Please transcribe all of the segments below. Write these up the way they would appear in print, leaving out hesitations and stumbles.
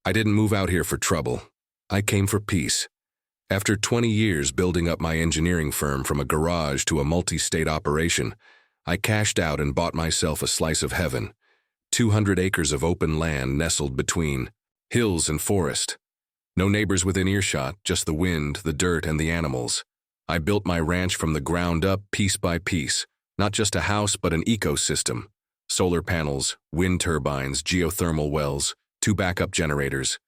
I didn't move out here for trouble. I came for peace. After 20 years building up my engineering firm from a garage to a multi-state operation, I cashed out and bought myself a slice of heaven. 200 acres of open land nestled between hills and forest. No neighbors within earshot, just the wind, the dirt, and the animals. I built my ranch from the ground up, piece by piece. Not just a house, but an ecosystem. Solar panels, wind turbines, geothermal wells, 2 backup generators,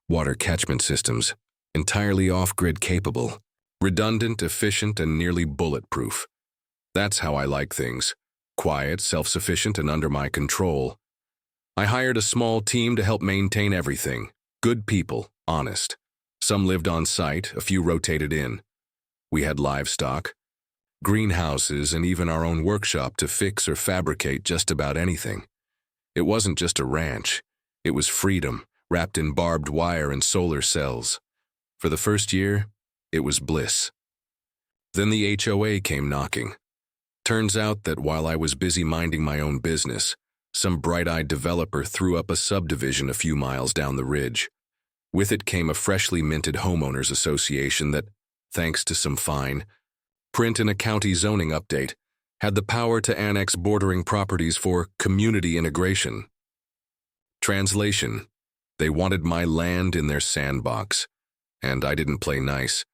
water catchment systems, entirely off-grid capable, redundant, efficient, and nearly bulletproof. That's how I like things. Quiet, self-sufficient, and under my control. I hired a small team to help maintain everything. Good people, honest. Some lived on site, a few rotated in. We had livestock, greenhouses, and even our own workshop to fix or fabricate just about anything. It wasn't just a ranch. It was freedom, wrapped in barbed wire and solar cells. For the first year, it was bliss. Then the HOA came knocking. Turns out that while I was busy minding my own business, some bright-eyed developer threw up a subdivision a few miles down the ridge. With it came a freshly minted homeowners association that, thanks to some fine print in a county zoning update, had the power to annex bordering properties for community integration. Translation: they wanted my land in their sandbox, and I didn't play nice.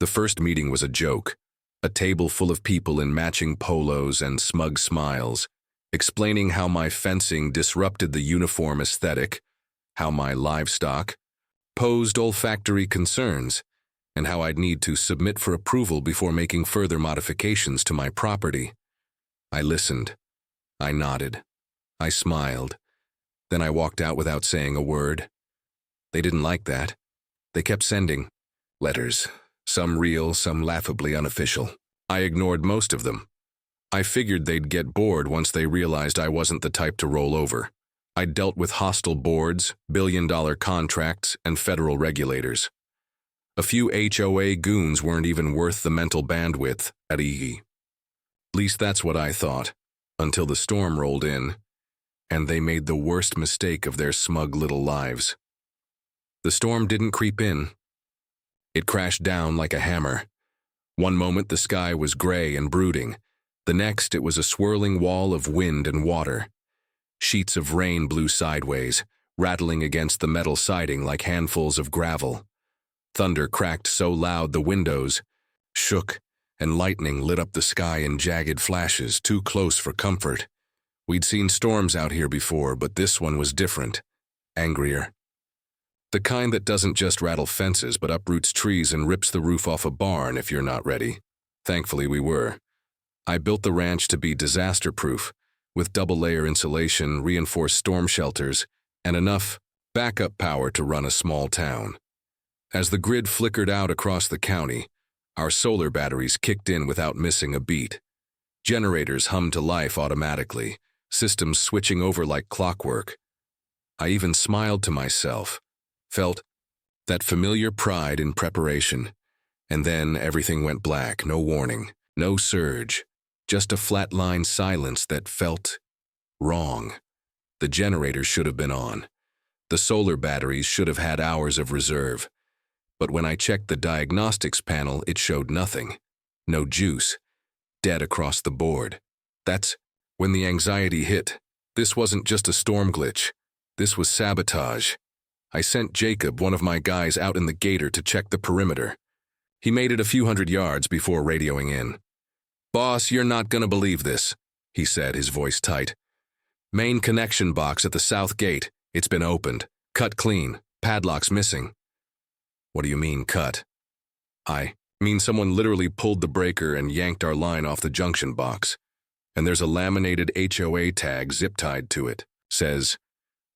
The first meeting was a joke, a table full of people in matching polos and smug smiles, explaining how my fencing disrupted the uniform aesthetic, how my livestock posed olfactory concerns, and how I'd need to submit for approval before making further modifications to my property. I listened. I nodded. I smiled. Then I walked out without saying a word. They didn't like that. They kept sending letters, some real, some laughably unofficial. I ignored most of them. I figured they'd get bored once they realized I wasn't the type to roll over. I'd dealt with hostile boards, billion-dollar contracts, and federal regulators. A few HOA goons weren't even worth the mental bandwidth at EE. At least that's what I thought, until the storm rolled in, and they made the worst mistake of their smug little lives. The storm didn't creep in. It crashed down like a hammer. One moment the sky was gray and brooding. The next it was a swirling wall of wind and water. Sheets of rain blew sideways, rattling against the metal siding like handfuls of gravel. Thunder cracked so loud the windows shook, and lightning lit up the sky in jagged flashes, too close for comfort. We'd seen storms out here before, but this one was different, angrier. The kind that doesn't just rattle fences but uproots trees and rips the roof off a barn if you're not ready. Thankfully we were. I built the ranch to be disaster-proof, with double-layer insulation, reinforced storm shelters, and enough backup power to run a small town. As the grid flickered out across the county, our solar batteries kicked in without missing a beat. Generators hummed to life automatically, systems switching over like clockwork. I even smiled to myself, felt that familiar pride in preparation, and then everything went black, no warning, no surge, just a flatline silence that felt wrong. The generators should have been on. The solar batteries should have had hours of reserve. But when I checked the diagnostics panel, it showed nothing. No juice. Dead across the board. That's when the anxiety hit. This wasn't just a storm glitch. This was sabotage. I sent Jacob, one of my guys, out in the gator to check the perimeter. He made it a few hundred yards before radioing in. "Boss, you're not gonna believe this," he said, his voice tight. "Main connection box at the south gate. It's been opened. Cut clean. Padlock's missing." "What do you mean, cut?" "I mean someone literally pulled the breaker and yanked our line off the junction box. And there's a laminated HOA tag zip-tied to it. Says,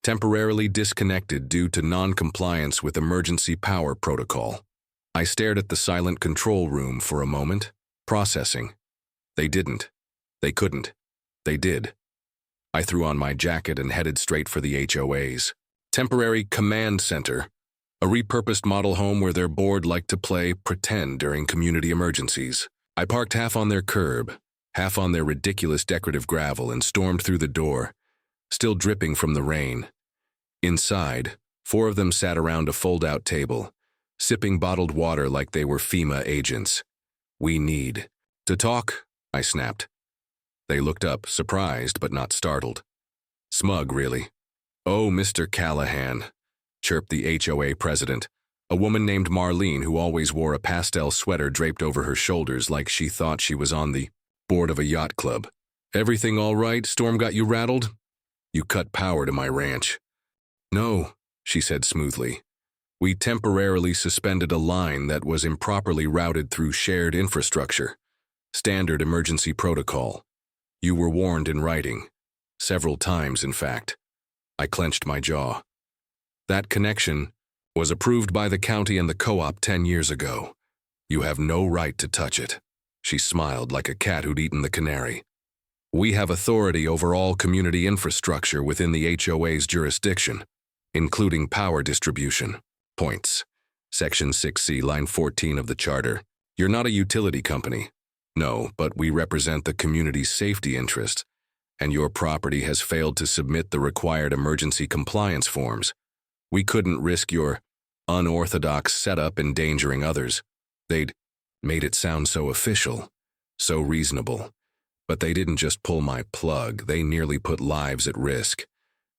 temporarily disconnected due to non-compliance with emergency power protocol." I stared at the silent control room for a moment, processing. They didn't. They couldn't. They did. I threw on my jacket and headed straight for the HOA's temporary command center, a repurposed model home where their board liked to play pretend during community emergencies. I parked half on their curb, half on their ridiculous decorative gravel, and stormed through the door, still dripping from the rain. Inside, 4 of them sat around a fold-out table, sipping bottled water like they were FEMA agents. "We need to talk," I snapped. They looked up, surprised but not startled. Smug, really. "Oh, Mr. Callahan," chirped the HOA president, a woman named Marlene who always wore a pastel sweater draped over her shoulders like she thought she was on the board of a yacht club. "Everything all right? Storm got you rattled? You cut power to my ranch." "No," she said smoothly. "We temporarily suspended a line that was improperly routed through shared infrastructure. Standard emergency protocol. You were warned in writing. Several times, in fact." I clenched my jaw. "That connection was approved by the county and the co-op 10 years ago. You have no right to touch it." She smiled like a cat who'd eaten the canary. "We have authority over all community infrastructure within the HOA's jurisdiction, including power distribution. Points. Section 6C, line 14 of the Charter. You're not a utility company. No, but we represent the community's safety interests, and your property has failed to submit the required emergency compliance forms. We couldn't risk your unorthodox setup endangering others." They'd made it sound so official, so reasonable. But they didn't just pull my plug, they nearly put lives at risk.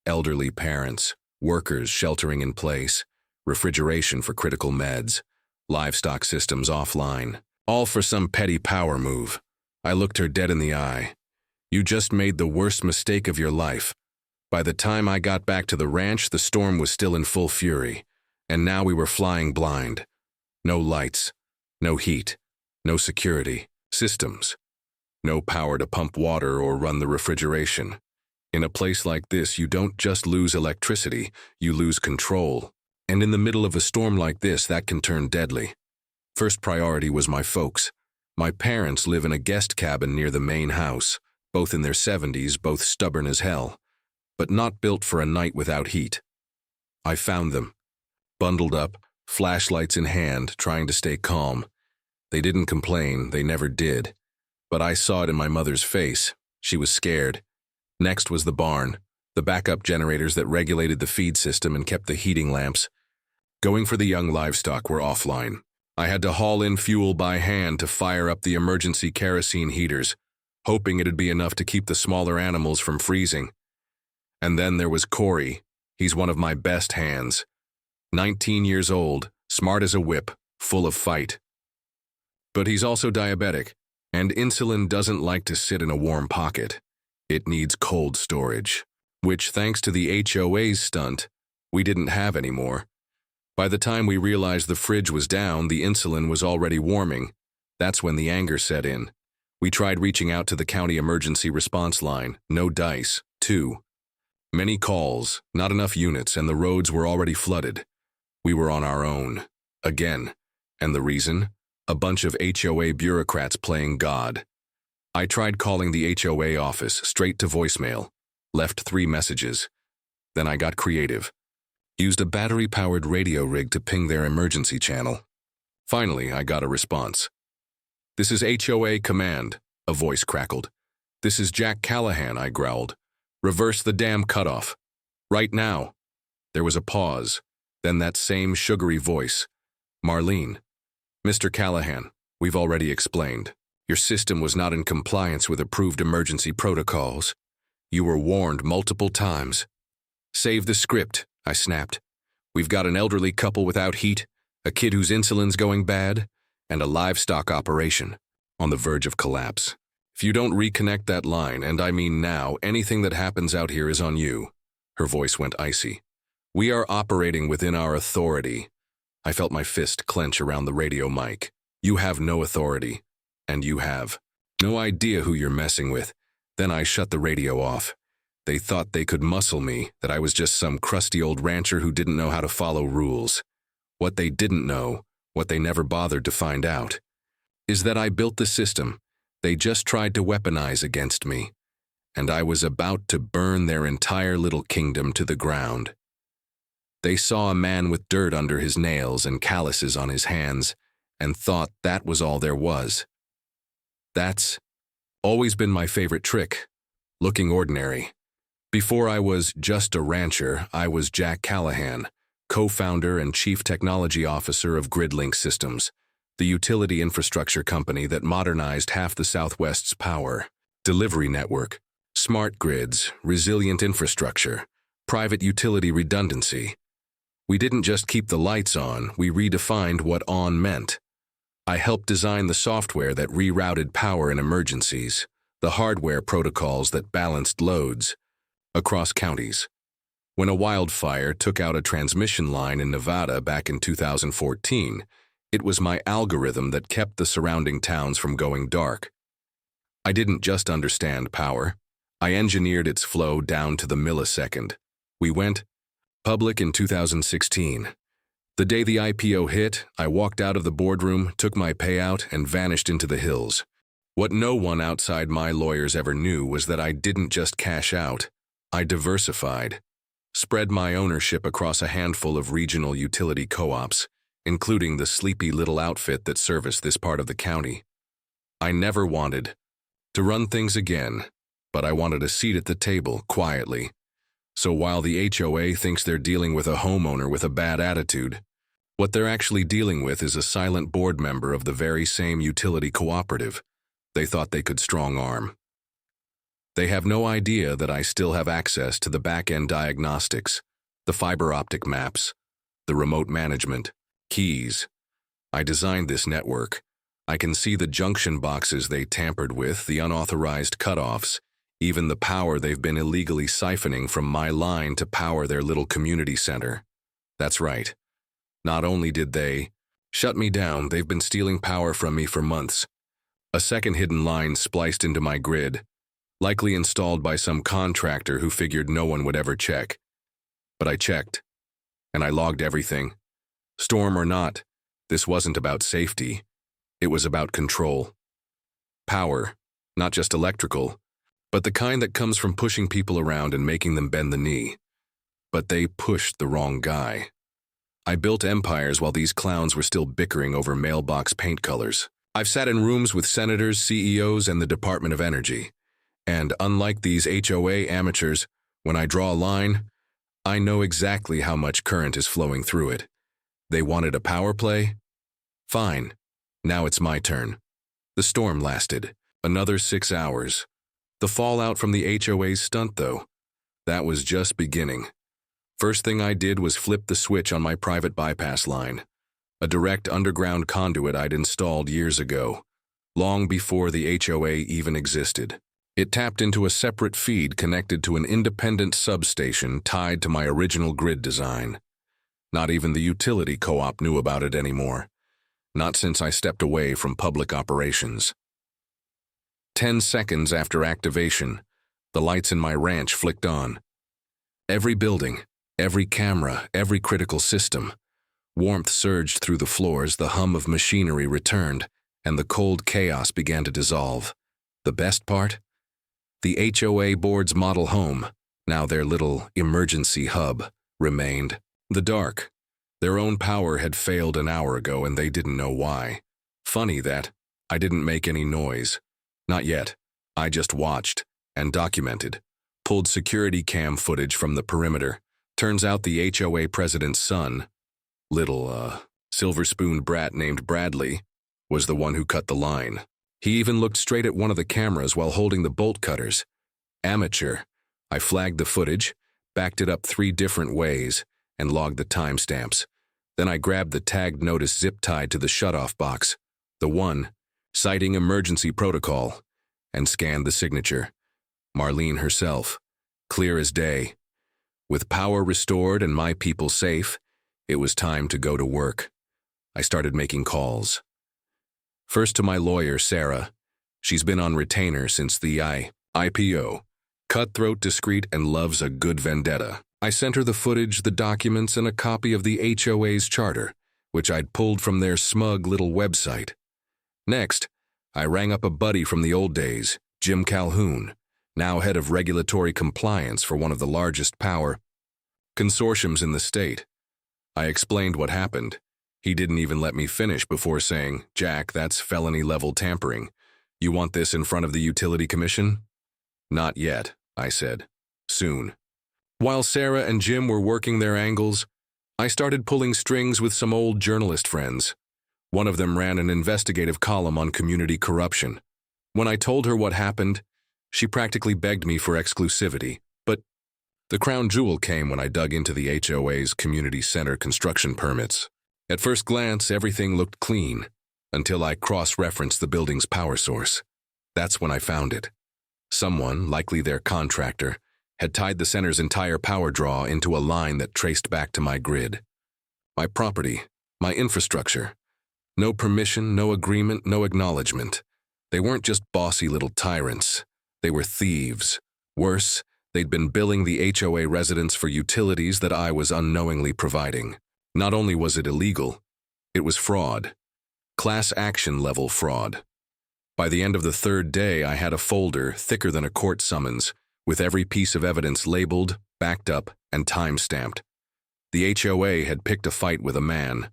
Elderly parents, workers sheltering in place, refrigeration for critical meds, livestock systems offline, all for some petty power move. I looked her dead in the eye. "You just made the worst mistake of your life. By the time I got back to the ranch, the storm was still in full fury, and now we were flying blind. No lights, no heat, no security systems, no power to pump water or run the refrigeration. In a place like this, you don't just lose electricity, you lose control. And in the middle of a storm like this, that can turn deadly. First priority was my folks. My parents live in a guest cabin near the main house, both in their 70s, both stubborn as hell, but not built for a night without heat. I found them, bundled up, flashlights in hand, trying to stay calm. They didn't complain, they never did. But I saw it in my mother's face. She was scared. Next was the barn, the backup generators that regulated the feed system and kept the heating lamps. Going for the young livestock were offline. I had to haul in fuel by hand to fire up the emergency kerosene heaters, hoping it'd be enough to keep the smaller animals from freezing. And then there was Corey. He's one of my best hands. 19 years old, smart as a whip, full of fight. But he's also diabetic, and insulin doesn't like to sit in a warm pocket. It needs cold storage, which, thanks to the HOA's stunt, we didn't have anymore. By the time we realized the fridge was down, the insulin was already warming. That's when the anger set in. We tried reaching out to the county emergency response line. No dice. 2. Many calls, not enough units, and the roads were already flooded. We were on our own. Again. And the reason? A bunch of HOA bureaucrats playing God. I tried calling the HOA office straight to voicemail. Left 3 messages. Then I got creative. Used a battery-powered radio rig to ping their emergency channel. Finally, I got a response. "This is HOA command," a voice crackled. "This is Jack Callahan," I growled. "Reverse the damn cutoff. Right now." There was a pause, then that same sugary voice. "Marlene, Mr. Callahan, we've already explained. Your system was not in compliance with approved emergency protocols. You were warned multiple times." "Save the script," I snapped. "We've got an elderly couple without heat, a kid whose insulin's going bad, and a livestock operation on the verge of collapse. If you don't reconnect that line, and I mean now, anything that happens out here is on you." Her voice went icy. "We are operating within our authority." I felt my fist clench around the radio mic. "You have no authority, and you have no idea who you're messing with." Then I shut the radio off. They thought they could muscle me, that I was just some crusty old rancher who didn't know how to follow rules. What they didn't know, what they never bothered to find out, is that I built the system they just tried to weaponize against me, and I was about to burn their entire little kingdom to the ground. They saw a man with dirt under his nails and calluses on his hands, and thought that was all there was. That's always been my favorite trick, looking ordinary. Before I was just a rancher, I was Jack Callahan, co-founder and chief technology officer of GridLink Systems, the utility infrastructure company that modernized half the Southwest's power, delivery network, smart grids, resilient infrastructure, private utility redundancy. We didn't just keep the lights on, we redefined what on meant. I helped design the software that rerouted power in emergencies, the hardware protocols that balanced loads across counties. When a wildfire took out a transmission line in Nevada back in 2014, it was my algorithm that kept the surrounding towns from going dark. I didn't just understand power. I engineered its flow down to the millisecond. We went public in 2016. The day the IPO hit, I walked out of the boardroom, took my payout, and vanished into the hills. What no one outside my lawyers ever knew was that I didn't just cash out. I diversified, spread my ownership across a handful of regional utility co-ops, including the sleepy little outfit that serviced this part of the county. I never wanted to run things again, but I wanted a seat at the table, quietly. So while the HOA thinks they're dealing with a homeowner with a bad attitude, what they're actually dealing with is a silent board member of the very same utility cooperative they thought they could strong-arm. They have no idea that I still have access to the back-end diagnostics, the fiber optic maps, the remote management, keys. I designed this network. I can see the junction boxes they tampered with, the unauthorized cutoffs, even the power they've been illegally siphoning from my line to power their little community center. That's right. Not only did they shut me down, they've been stealing power from me for months. A second hidden line spliced into my grid, likely installed by some contractor who figured no one would ever check. But I checked, and I logged everything. Storm or not, this wasn't about safety. It was about control. Power, not just electrical, but the kind that comes from pushing people around and making them bend the knee. But they pushed the wrong guy. I built empires while these clowns were still bickering over mailbox paint colors. I've sat in rooms with senators, CEOs, and the Department of Energy. And unlike these HOA amateurs, when I draw a line, I know exactly how much current is flowing through it. They wanted a power play? Fine. Now it's my turn. The storm lasted another 6 hours. The fallout from the HOA's stunt, though, that was just beginning. First thing I did was flip the switch on my private bypass line, a direct underground conduit I'd installed years ago, long before the HOA even existed. It tapped into a separate feed connected to an independent substation tied to my original grid design. Not even the utility co-op knew about it anymore, not since I stepped away from public operations. 10 seconds after activation, the lights in my ranch flicked on. Every building, every camera, every critical system. Warmth surged through the floors, the hum of machinery returned, and the cold chaos began to dissolve. The best part? The HOA board's model home, now their little emergency hub, remained. The dark. Their own power had failed an hour ago and they didn't know why. Funny that I didn't make any noise. Not yet. I just watched and documented. Pulled security cam footage from the perimeter. Turns out the HOA president's son, little, silver spoon brat named Bradley, was the one who cut the line. He even looked straight at one of the cameras while holding the bolt cutters. Amateur. I flagged the footage, backed it up 3 different ways, and logged the timestamps. Then I grabbed the tagged notice zip-tied to the shutoff box, the one, citing emergency protocol, and scanned the signature. Marlene herself, clear as day. With power restored and my people safe, it was time to go to work. I started making calls. First to my lawyer, Sarah. She's been on retainer since the IPO. Cutthroat, discreet, and loves a good vendetta. I sent her the footage, the documents, and a copy of the HOA's charter, which I'd pulled from their smug little website. Next, I rang up a buddy from the old days, Jim Calhoun, now head of regulatory compliance for one of the largest power consortiums in the state. I explained what happened. He didn't even let me finish before saying, "Jack, that's felony-level tampering. You want this in front of the Utility Commission?" "Not yet," I said. "Soon." While Sarah and Jim were working their angles, I started pulling strings with some old journalist friends. One of them ran an investigative column on community corruption. When I told her what happened, she practically begged me for exclusivity, but the crown jewel came when I dug into the HOA's community center construction permits. At first glance, everything looked clean, until I cross-referenced the building's power source. That's when I found it. Someone, likely their contractor, had tied the center's entire power draw into a line that traced back to my grid. My property, my infrastructure. No permission, no agreement, no acknowledgement. They weren't just bossy little tyrants. They were thieves. Worse, they'd been billing the HOA residents for utilities that I was unknowingly providing. Not only was it illegal, it was fraud. Class action level fraud. By the end of the third day, I had a folder thicker than a court summons, with every piece of evidence labeled, backed up, and time-stamped. The HOA had picked a fight with a man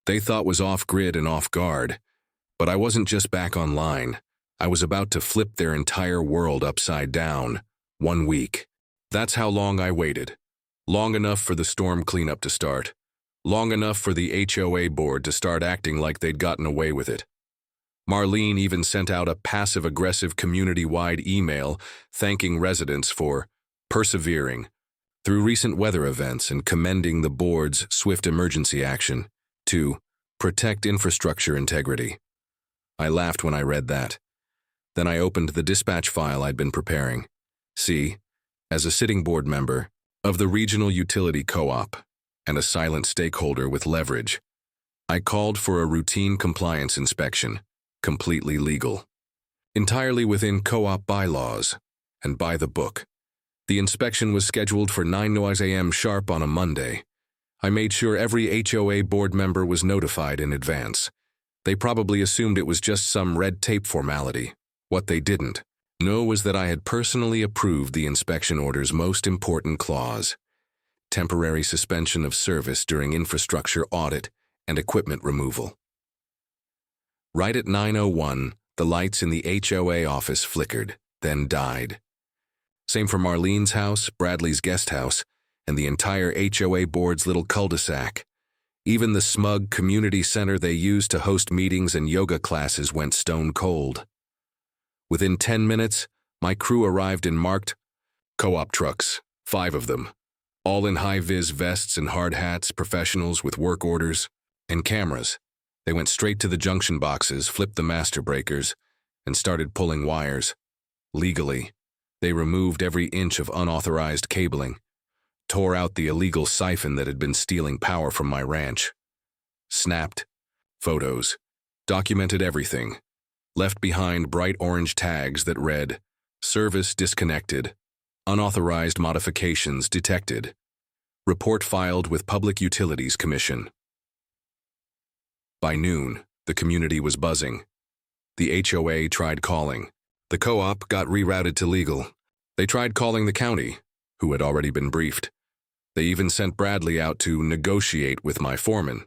they thought was off-grid and off-guard, but I wasn't just back online. I was about to flip their entire world upside down. 1 week. That's how long I waited. Long enough for the storm cleanup to start. Long enough for the HOA board to start acting like they'd gotten away with it. Marlene even sent out a passive-aggressive community-wide email thanking residents for persevering through recent weather events and commending the board's swift emergency action to protect infrastructure integrity. I laughed when I read that. Then I opened the dispatch file I'd been preparing. See, as a sitting board member of the regional utility co-op and a silent stakeholder with leverage, I called for a routine compliance inspection, completely legal. Entirely within co-op bylaws and by the book. The inspection was scheduled for 9 a.m. sharp on a Monday. I made sure every HOA board member was notified in advance. They probably assumed it was just some red tape formality. What they didn't know was that I had personally approved the inspection order's most important clause: temporary suspension of service during infrastructure audit and equipment removal. Right at 9:01, the lights in the HOA office flickered, then died. Same for Marlene's house, Bradley's guest house, and the entire HOA board's little cul-de-sac. Even the smug community center they used to host meetings and yoga classes went stone cold. Within 10 minutes, my crew arrived in marked co-op trucks, 5 of them, all in high-vis vests and hard hats, professionals with work orders and cameras. They went straight to the junction boxes, flipped the master breakers, and started pulling wires. Legally, they removed every inch of unauthorized cabling, tore out the illegal siphon that had been stealing power from my ranch, snapped photos, documented everything, left behind bright orange tags that read, "Service disconnected, unauthorized modifications detected, report filed with Public Utilities Commission." By noon, the community was buzzing. The HOA tried calling. The co-op got rerouted to legal. They tried calling the county, who had already been briefed. They even sent Bradley out to negotiate with my foreman.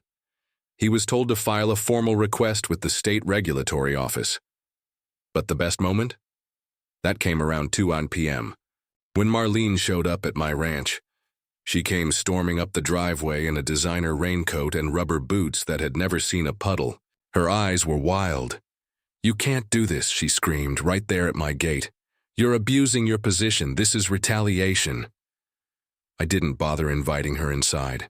He was told to file a formal request with the state regulatory office. But the best moment? That came around 2 p.m. when Marlene showed up at my ranch. She came storming up the driveway in a designer raincoat and rubber boots that had never seen a puddle. Her eyes were wild. "You can't do this," she screamed, right there at my gate. "You're abusing your position. This is retaliation." I didn't bother inviting her inside.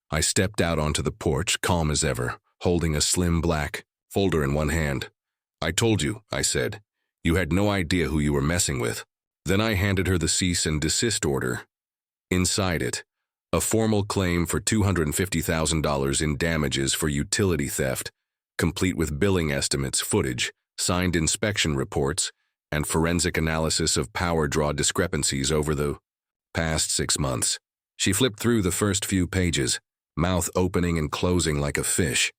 I stepped out onto the porch, calm as ever, holding a slim black folder in one hand. "I told you," I said. "You had no idea who you were messing with." Then I handed her the cease and desist order. Inside it, a formal claim for $250,000 in damages for utility theft, complete with billing estimates, footage, signed inspection reports, and forensic analysis of power draw discrepancies over the past 6 months. She flipped through the first few pages, mouth opening and closing like a fish.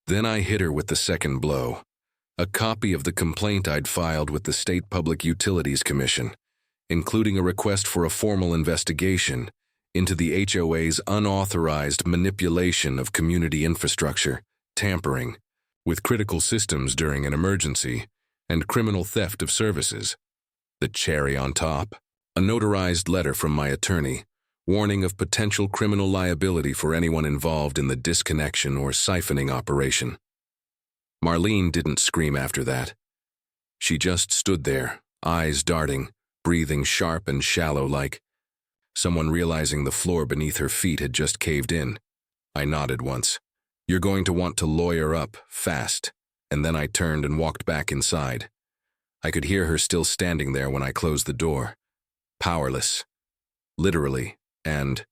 Then I hit her with the second blow. A copy of the complaint I'd filed with the State Public Utilities Commission, including a request for a formal investigation into the HOA's unauthorized manipulation of community infrastructure, tampering with critical systems during an emergency, and criminal theft of services. The cherry on top, a notarized letter from my attorney, warning of potential criminal liability for anyone involved in the disconnection or siphoning operation. Marlene didn't scream after that. She just stood there, eyes darting, breathing sharp and shallow like someone realizing the floor beneath her feet had just caved in. I nodded once. You're going to want to lawyer up, fast. And then I turned and walked back inside. I could hear her still standing there when I closed the door. Powerless. Literally. And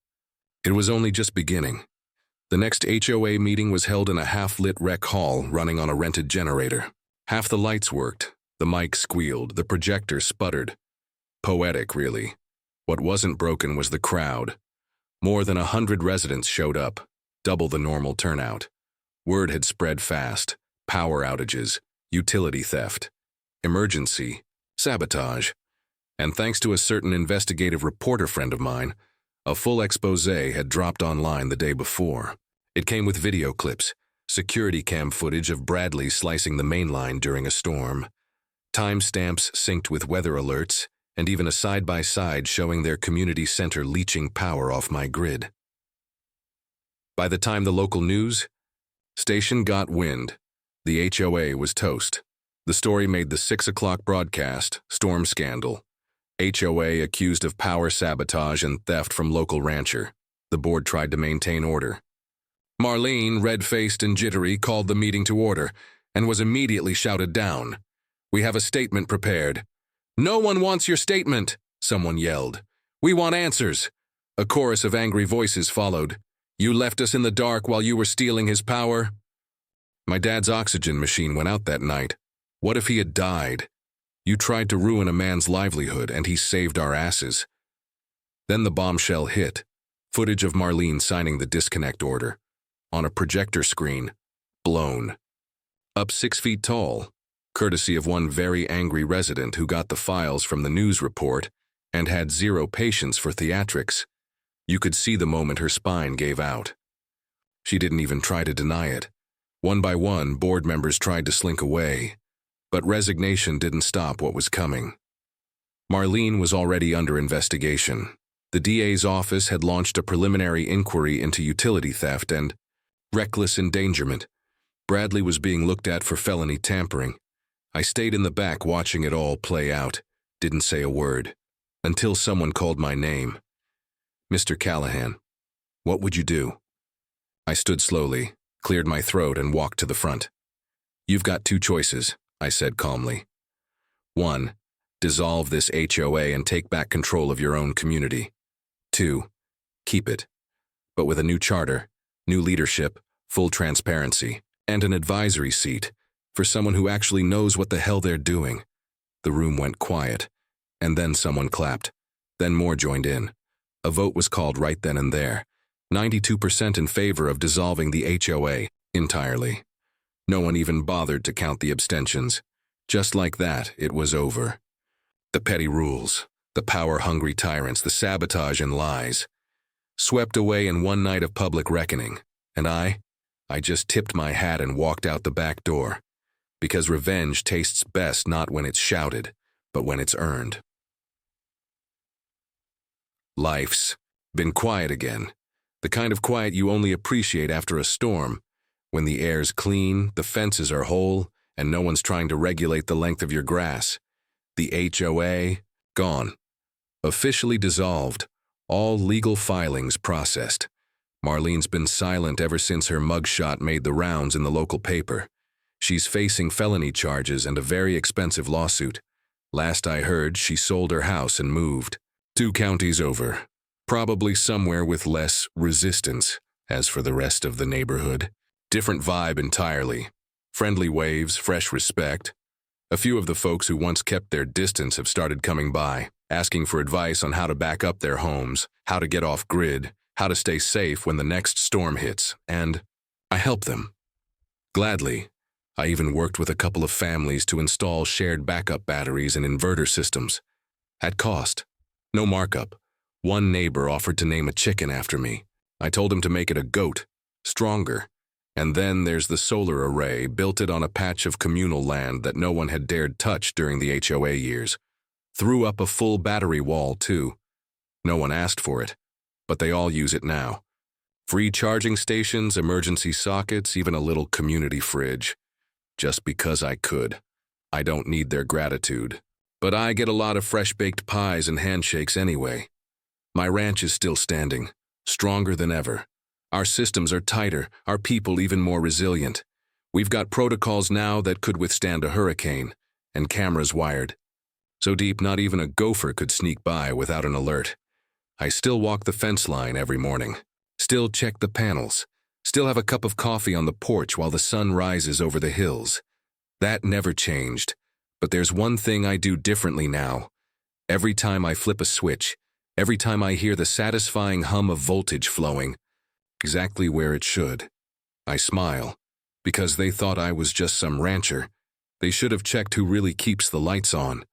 it was only just beginning. The next HOA meeting was held in a half-lit rec hall running on a rented generator. Half the lights worked, the mic squealed, the projector sputtered. Poetic, really. What wasn't broken was the crowd. More than 100 residents showed up, double the normal turnout. Word had spread fast. Power outages, utility theft, emergency, sabotage. And thanks to a certain investigative reporter friend of mine, a full expose had dropped online the day before. It came with video clips, security cam footage of Bradley slicing the main line during a storm, timestamps synced with weather alerts, and even a side-by-side showing their community center leeching power off my grid. By the time the local news station got wind, the HOA was toast. The story made the 6 o'clock broadcast, storm scandal. HOA accused of power sabotage and theft from local rancher. The board tried to maintain order. Marlene, red-faced and jittery, called the meeting to order and was immediately shouted down. "We have a statement prepared." "No one wants your statement," someone yelled. "We want answers." A chorus of angry voices followed. "You left us in the dark while you were stealing his power." My dad's oxygen machine went out that night. What if he had died? You tried to ruin a man's livelihood, and he saved our asses. Then the bombshell hit. Footage of Marlene signing the disconnect order. On a projector screen. Blown. Up 6 feet tall. Courtesy of one very angry resident who got the files from the news report and had zero patience for theatrics. You could see the moment her spine gave out. She didn't even try to deny it. One by one, board members tried to slink away, but resignation didn't stop what was coming. Marlene was already under investigation. The DA's office had launched a preliminary inquiry into utility theft and reckless endangerment. Bradley was being looked at for felony tampering. I stayed in the back watching it all play out, didn't say a word, until someone called my name. "Mr. Callahan, what would you do?" I stood slowly, cleared my throat, and walked to the front. "You've got 2 choices," I said calmly. 1, dissolve this HOA and take back control of your own community. 2, keep it, but with a new charter, new leadership, full transparency, and an advisory seat for someone who actually knows what the hell they're doing. The room went quiet, and then someone clapped. Then more joined in. A vote was called right then and there. 92% in favor of dissolving the HOA entirely. No one even bothered to count the abstentions. Just like that, it was over. The petty rules, the power-hungry tyrants, the sabotage and lies, swept away in one night of public reckoning. And I just tipped my hat and walked out the back door. Because revenge tastes best not when it's shouted, but when it's earned. Life's been quiet again. The kind of quiet you only appreciate after a storm, when the air's clean, the fences are whole, and no one's trying to regulate the length of your grass. The HOA, gone. Officially dissolved. All legal filings processed. Marlene's been silent ever since her mugshot made the rounds in the local paper. She's facing felony charges and a very expensive lawsuit. Last I heard, she sold her house and moved. 2 counties over. Probably somewhere with less resistance. As for the rest of the neighborhood, different vibe entirely. Friendly waves, fresh respect. A few of the folks who once kept their distance have started coming by, asking for advice on how to back up their homes, how to get off grid, how to stay safe when the next storm hits, and I help them. Gladly. I even worked with a couple of families to install shared backup batteries and inverter systems. At cost. No markup. One neighbor offered to name a chicken after me. I told him to make it a goat, stronger. And then there's the solar array, built it on a patch of communal land that no one had dared touch during the HOA years. Threw up a full battery wall, too. No one asked for it. but they all use it now. Free charging stations, emergency sockets, even a little community fridge. Just because I could. I don't need their gratitude. But I get a lot of fresh-baked pies and handshakes anyway. My ranch is still standing, stronger than ever. Our systems are tighter, our people even more resilient. We've got protocols now that could withstand a hurricane, and cameras wired. So deep not even a gopher could sneak by without an alert. I still walk the fence line every morning. Still check the panels. Still have a cup of coffee on the porch while the sun rises over the hills. That never changed. But there's one thing I do differently now. Every time I flip a switch, every time I hear the satisfying hum of voltage flowing, exactly where it should, I smile. Because they thought I was just some rancher. They should have checked who really keeps the lights on.